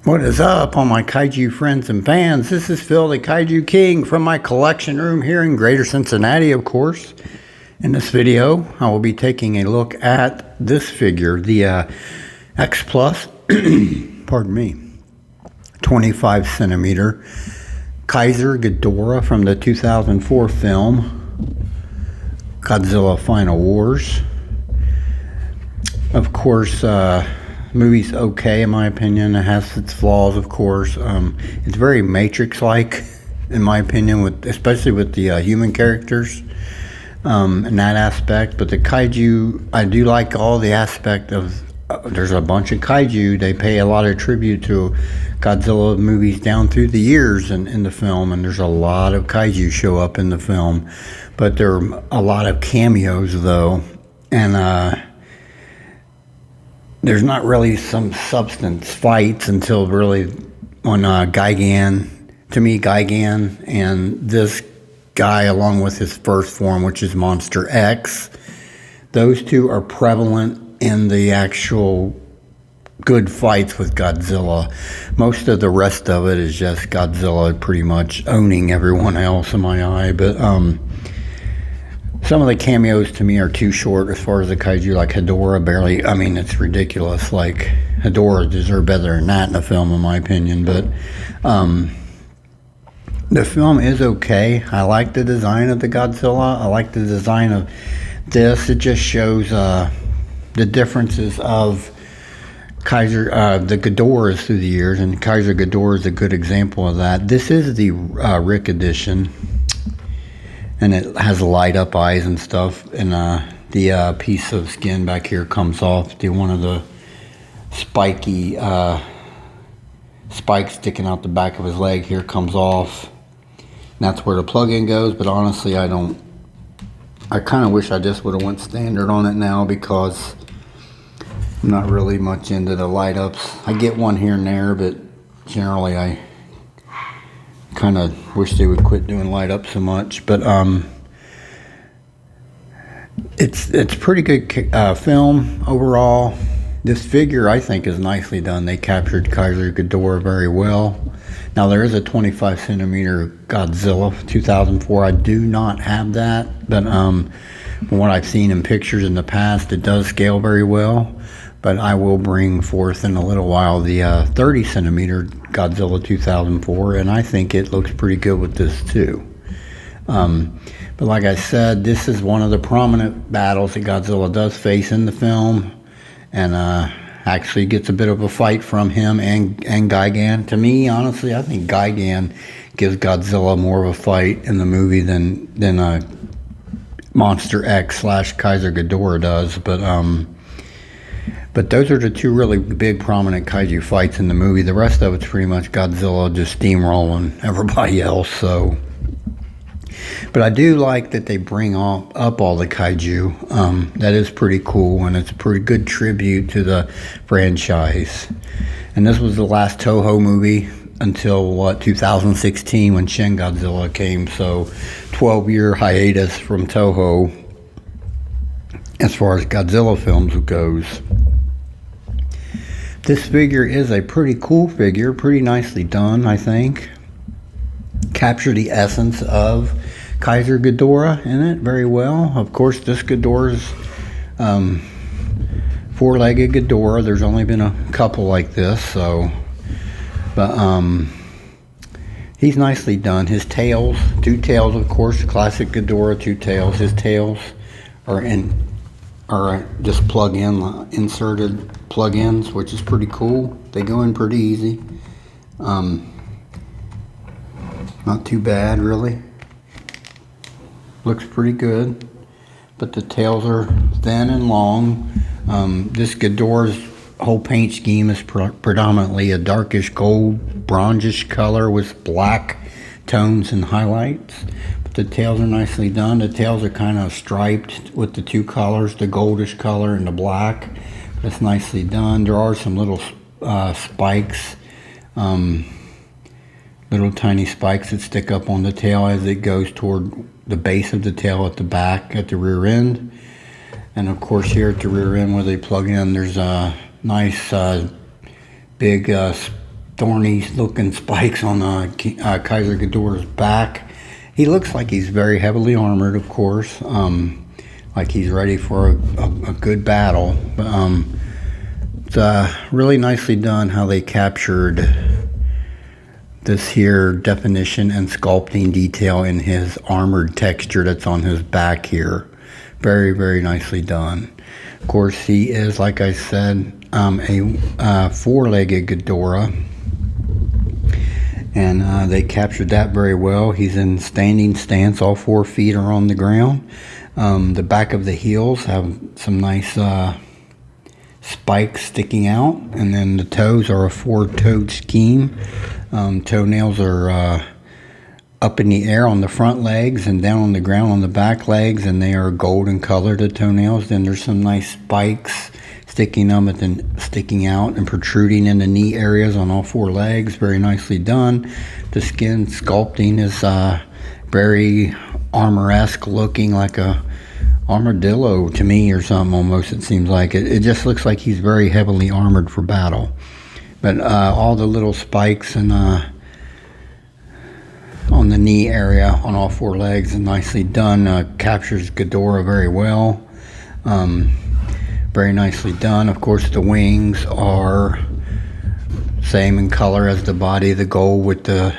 What is up, all my kaiju friends and fans? This is Phil, the Kaiju King, from my collection room here in Greater Cincinnati, of course. In this video, I will be taking a look at this figure, the X Plus, pardon me, 25 centimeter Keizer Ghidorah from the 2004 film Godzilla Final Wars. Of course, movie's okay in my opinion. It has its flaws, of course. It's very Matrix-like in my opinion, especially with the human characters in that aspect. But the kaiju, I do like all the aspect of. There's a bunch of kaiju. They pay a lot of tribute to Godzilla movies down through the years in the film, and there's a lot of kaiju show up in the film. But there are a lot of cameos though, and there's not really some substance fights until really on Gigan. To me, Gigan and this guy, along with his first form, which is Monster X, those two are prevalent in the actual good fights with Godzilla. Most of the rest of it is just Godzilla pretty much owning everyone else in my eye. But some of the cameos to me are too short as far as the kaiju, like Ghidorah barely, I mean, it's ridiculous. Like, Ghidorah deserved better than that in the film, in my opinion. But the film is okay. I like the design of the Godzilla. I like the design of this. It just shows the differences of the Ghidorahs through the years, and Keizer Ghidorah is a good example of that. This is the RIC edition, and it has light up eyes and stuff, and the piece of skin back here comes off. One of the spiky spikes sticking out the back of his leg here comes off, and that's where the plug-in goes. But honestly, I kind of wish I just would have went standard on it now, because I'm not really much into the light ups. I get one here and there, but generally I kind of wish they would quit doing light up so much. But it's pretty good film overall. This figure, I think, is nicely done. They captured Keizer Ghidorah very well. Now, there is a 25 centimeter Godzilla 2004. I do not have that, but from what I've seen in pictures in the past, it does scale very well. But I will bring forth in a little while the 30 centimeter Godzilla 2004, and I think it looks pretty good with this too. But like I said, this is one of the prominent battles that Godzilla does face in the film, and actually gets a bit of a fight from him and Gigan. To me, honestly, I think Gigan gives Godzilla more of a fight in the movie than Monster X / Keizer Ghidorah does. But those are the two really big prominent kaiju fights in the movie. The rest of it's pretty much Godzilla just steamrolling everybody else. So, but I do like that they bring up all the kaiju. That is pretty cool, and it's a pretty good tribute to the franchise. And this was the last Toho movie until 2016, when Shin Godzilla came. So 12-year hiatus from Toho as far as Godzilla films goes. This figure is a pretty cool figure, pretty nicely done, I think. Capture the essence of Keizer Ghidorah in it very well. Of course, this Ghidorah's four-legged Ghidorah. There's only been a couple like this, so. But he's nicely done. His tails, two tails, of course, classic Ghidorah, two tails. His tails are just plug-in, inserted plug-ins, which is pretty cool. They go in pretty easy. Not too bad, really. Looks pretty good. But the tails are thin and long. This Ghidorah's whole paint scheme is predominantly a darkish gold, bronzish color with black tones and highlights. The tails are nicely done. The tails are kind of striped with the two colors, the goldish color and the black. That's nicely done. There are some little spikes, little tiny spikes that stick up on the tail as it goes toward the base of the tail at the back, at the rear end. And of course here at the rear end where they plug in, there's a nice big thorny looking spikes on Keizer Ghidorah's back. He looks like he's very heavily armored, of course, like he's ready for a good battle. But it's really nicely done how they captured this here definition and sculpting detail in his armored texture that's on his back here. Very, very nicely done. Of course, he is, like I said, a four-legged Ghidorah, and they captured that very well. He's in standing stance. All 4 feet are on the ground. The back of the heels have some nice spikes sticking out, and then the toes are a 4-toed scheme. Toenails are up in the air on the front legs and down on the ground on the back legs, and they are golden colored, the toenails. Then there's some nice spikes sticking out and protruding in the knee areas on all 4 legs. Very nicely done. The skin sculpting is very armor-esque, looking like a armadillo to me or something almost. It seems like it just looks like he's very heavily armored for battle. But all the little spikes and on the knee area on all 4 legs and nicely done. Captures Ghidorah very well. Very nicely done. Of course, the wings are same in color as the body, the gold with the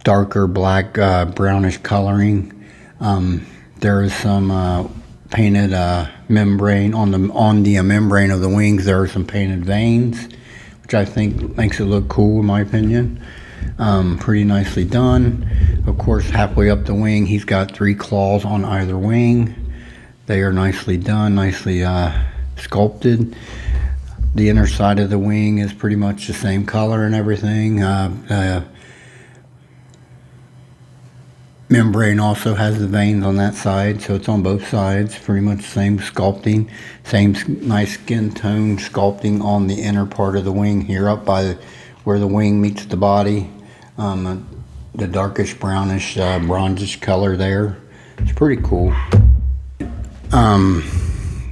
darker black brownish coloring. There is some painted membrane on the membrane of the wings. There are some painted veins, which I think makes it look cool in my opinion. Pretty nicely done. Of course, halfway up the wing, he's got 3 claws on either wing. They are nicely done, nicely sculpted. The inner side of the wing is pretty much the same color and everything. Membrane also has the veins on that side, so it's on both sides. Pretty much same sculpting, same nice skin tone sculpting on the inner part of the wing here, up by where the wing meets the body. The darkish brownish bronzish color there. It's pretty cool.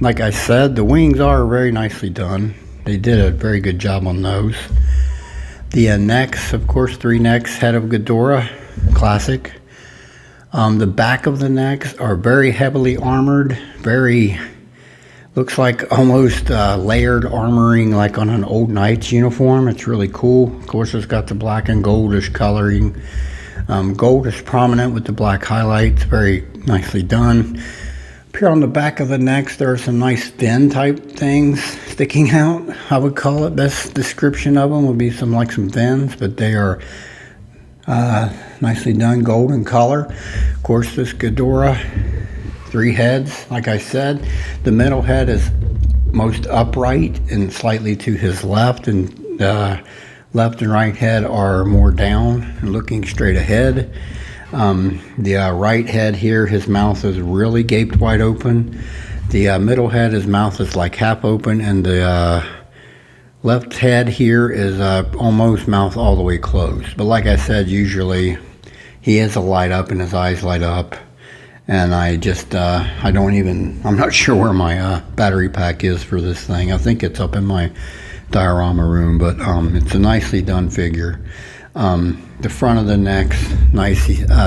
Like I said, the wings are very nicely done. They did a very good job on those. The necks, of course, 3 necks, head of Ghidorah, classic. The back of the necks are very heavily armored, looks like almost layered armoring like on an old knight's uniform. It's really cool. Of course, it's got the black and goldish coloring. Gold is prominent with the black highlights, very nicely done. Up here on the back of the necks, there are some nice fin type things sticking out. I would call it, best description of them would be some fins, but they are nicely done, golden color. Of course, this Ghidorah, 3 heads, like I said. The middle head is most upright and slightly to his left, and left and right head are more down and looking straight ahead. The right head here, his mouth is really gaped wide open. The middle head, his mouth is like half open, and the left head here is almost mouth all the way closed. But like I said, usually he has a light up and his eyes light up. And I'm not sure where my battery pack is for this thing. I think it's up in my diorama room, but it's a nicely done figure. The front of the neck's nice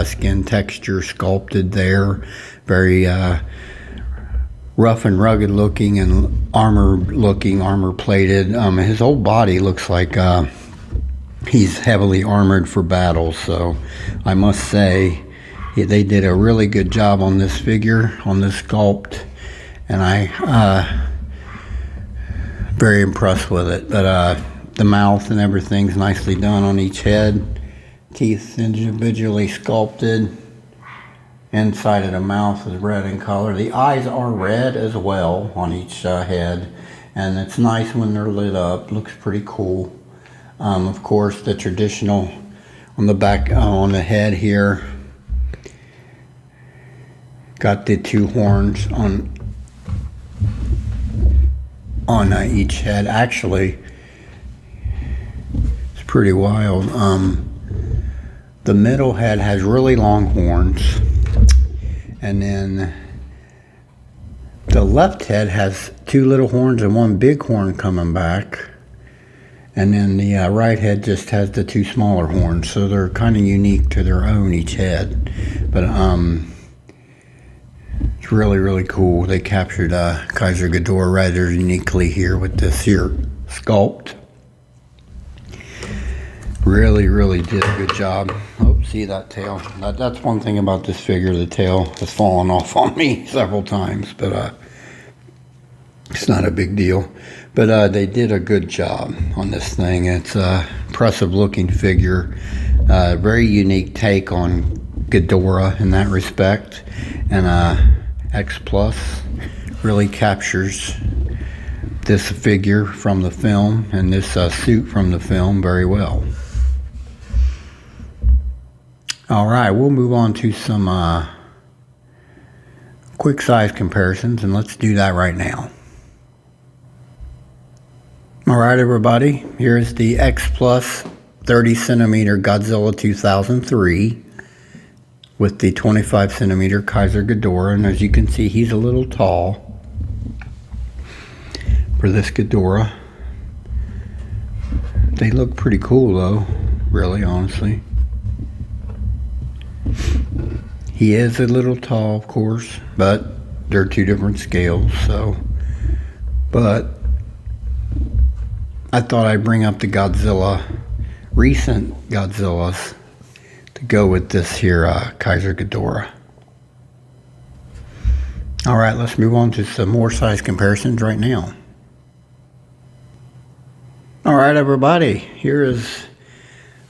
skin texture sculpted there. Very rough and rugged looking and armor plated. His whole body looks like he's heavily armored for battle. So I must say, they did a really good job on this figure, on this sculpt, and I very impressed with it. But the mouth and everything's nicely done on each head. Teeth individually sculpted. Inside of the mouth is red in color. The eyes are red as well on each head, and it's nice when they're lit up. Looks pretty cool. Of course, the traditional on the back, on the head here, got the 2 horns on each head. Actually, it's pretty wild. The middle head has really long horns, and then the left head has 2 little horns and 1 big horn coming back, And then the right head just has the two smaller horns, so they're kind of unique to their own, each head. But it's really, really cool. They captured Keizer Ghidorah rather uniquely here with this here sculpt. Really, really did a good job. Oh, see that tail? That's one thing about this figure. The tail has fallen off on me several times, but it's not a big deal. But they did a good job on this thing. It's a impressive looking figure. Very unique take on Ghidorah in that respect. And X Plus really captures this figure from the film and this suit from the film very well. Alright, we'll move on to some quick size comparisons, and let's do that right now. Alright everybody, here's the X Plus 30 centimeter Godzilla 2003 with the 25 centimeter Keizer Ghidorah, and as you can see, he's a little tall for this Ghidorah. They look pretty cool though, really, honestly. He is a little tall, of course, but they're two different scales, so. But I thought I'd bring up the Godzilla, recent Godzillas, to go with this here Keizer Ghidorah. Alright, let's move on to some more size comparisons right now. Alright everybody, here is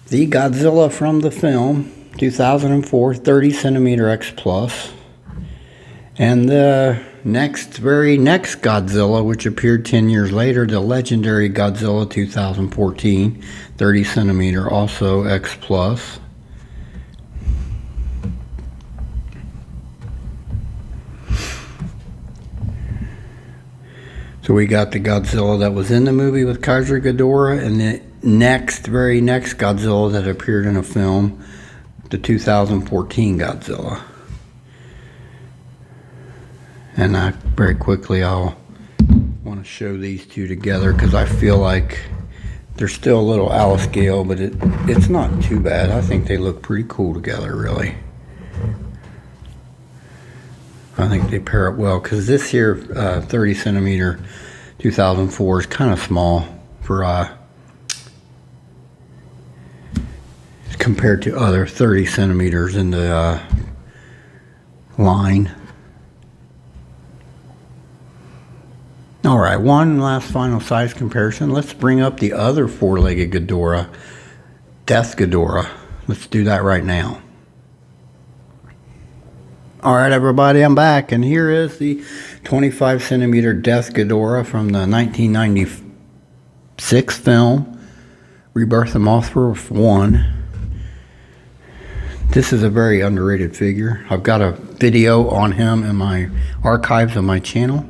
the Godzilla from the film, 2004, 30 centimeter X Plus. And the very next Godzilla, which appeared 10 years later, the legendary Godzilla 2014, 30 centimeter, also X Plus. So we got the Godzilla that was in the movie with Keizer Ghidorah, and the very next Godzilla that appeared in a film, the 2014 Godzilla. And very quickly I'll want to show these two together because I feel like they're still a little out of scale, but it's not too bad. I think they look pretty cool together, really. I think they pair up well because this here 30 centimeter 2004 is kind of small for compared to other 30 centimeters in the line. Alright, one last final size comparison. Let's bring up the other four-legged Ghidorah, Death Ghidorah. Let's do that right now. Alright everybody, I'm back, and here is the 25 centimeter Death Ghidorah from the 1996 film, Rebirth of Mothra 1. This is a very underrated figure. I've got a video on him in my archives on my channel.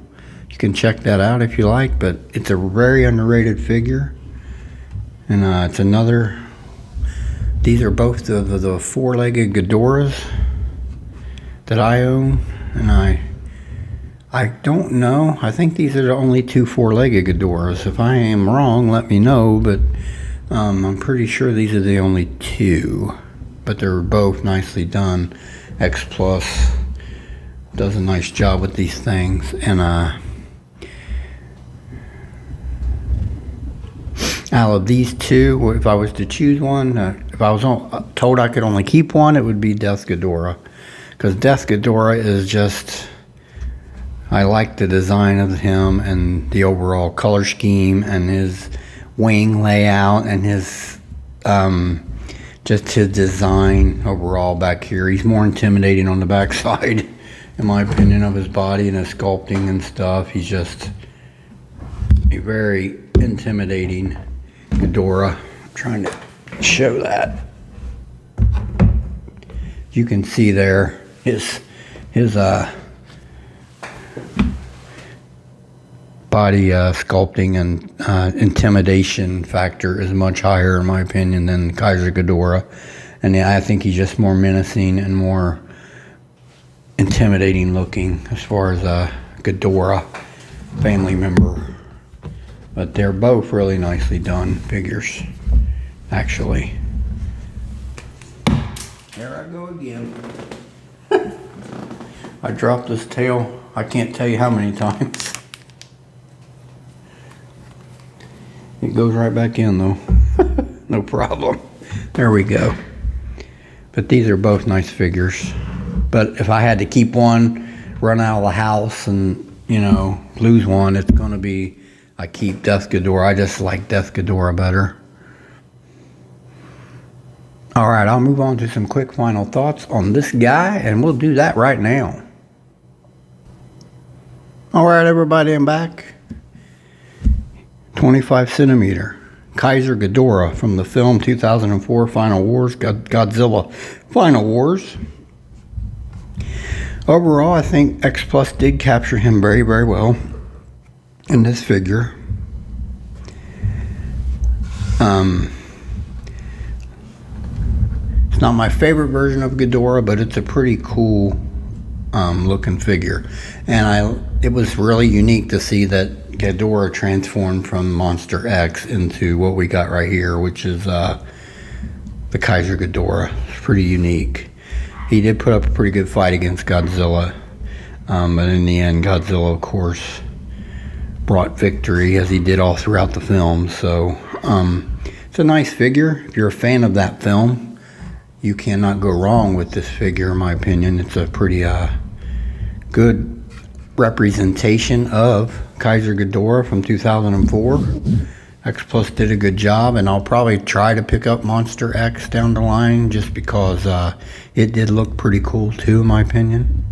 You can check that out if you like, but it's a very underrated figure. And it's another, these are both the four-legged Ghidorahs that I own, and I don't know. I think these are the only two four-legged Ghidorahs. If I am wrong, let me know, but I'm pretty sure these are the only two. But they're both nicely done. X Plus does a nice job with these things, and out of these two, if I was to choose one, if I was told I could only keep one, it would be Death Ghidorah. Because Death Ghidorah is just, I like the design of him and the overall color scheme and his wing layout and his, just his design overall back here. He's more intimidating on the back side, in my opinion, of his body and his sculpting and stuff. He's just a very intimidating Ghidorah. I'm trying to show that. You can see there his body sculpting and intimidation factor is much higher, in my opinion, than Keizer Ghidorah. And I think he's just more menacing and more intimidating looking as far as a Ghidorah family member But they're both really nicely done figures, actually. There I go again. I dropped this tail, I can't tell you how many times. It goes right back in though. No problem. There we go. But these are both nice figures. But if I had to keep one, run out of the house and, you know, lose one, it's going to be, I keep Death Ghidorah. I just like Death Ghidorah better. Alright, I'll move on to some quick final thoughts on this guy, and we'll do that right now. Alright everybody, I'm back. 25 centimeter Keizer Ghidorah from the film 2004 Final Wars, Godzilla Final Wars. Overall, I think X Plus did capture him very, very well in this figure. It's not my favorite version of Ghidorah, but it's a pretty cool looking figure. And it was really unique to see that Ghidorah transformed from Monster X into what we got right here, which is the Keizer Ghidorah. It's pretty unique. He did put up a pretty good fight against Godzilla, but in the end, Godzilla, of course, brought victory, as he did all throughout the film. So it's a nice figure. If you're a fan of that film, you cannot go wrong with this figure, in my opinion. It's a pretty good representation of Keizer Ghidorah from 2004. X Plus did a good job, and I'll probably try to pick up Monster X down the line just because it did look pretty cool too, in my opinion.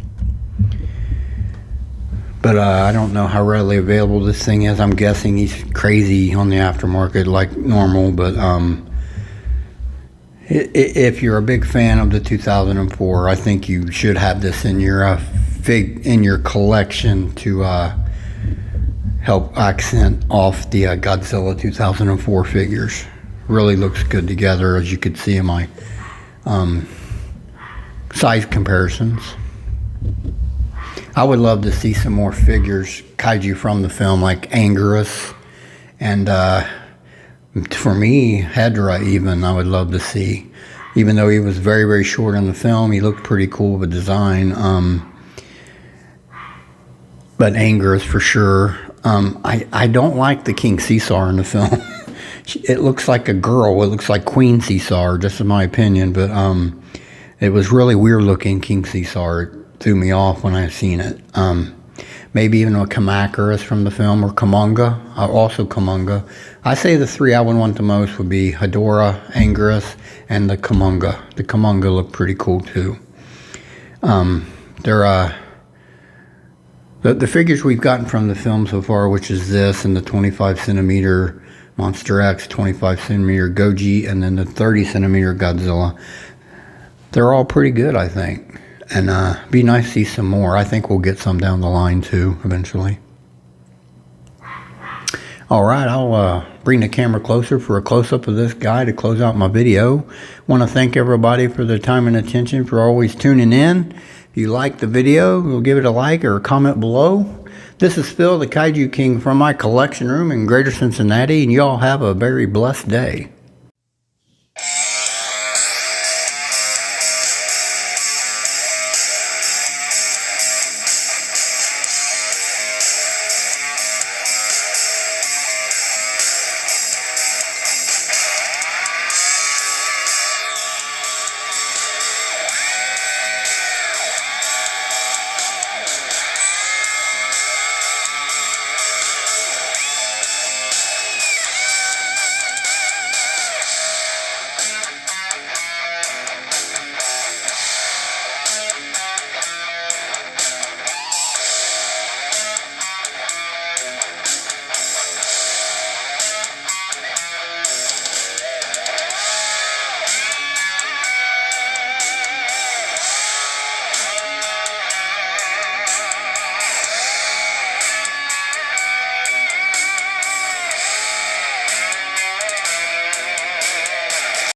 But I don't know how readily available this thing is. I'm guessing he's crazy on the aftermarket like normal, but if you're a big fan of the 2004, I think you should have this in your collection to help accent off the Godzilla 2004 figures. Really looks good together, as you could see in my size comparisons. I would love to see some more figures, kaiju from the film, like Anguirus, and for me, Hedra even, I would love to see. Even though he was very, very short in the film, he looked pretty cool of a design. But Anguirus for sure. I don't like the King Caesar in the film. It looks like a girl. It looks like Queen Caesar, just in my opinion. But it was really weird looking King Caesar. It threw me off when I seen it. Maybe even a Kamacuras from the film, or Kumonga. Also Kumonga. I say the three I would want the most would be Ghidorah, Anguirus, and the Kumonga. The Kumonga look pretty cool too. The figures we've gotten from the film so far, which is this and the 25 centimeter Monster X, 25 centimeter Goji, and then the 30 centimeter Godzilla, they're all pretty good, I think. And be nice to see some more. I think we'll get some down the line too, eventually. Alright, I'll bring the camera closer for a close-up of this guy to close out my video. Want to thank everybody for their time and attention, for always tuning in. If you like the video, we'll give it a like or a comment below. This is Phil, the Kaiju King, from my collection room in Greater Cincinnati, and y'all have a very blessed day.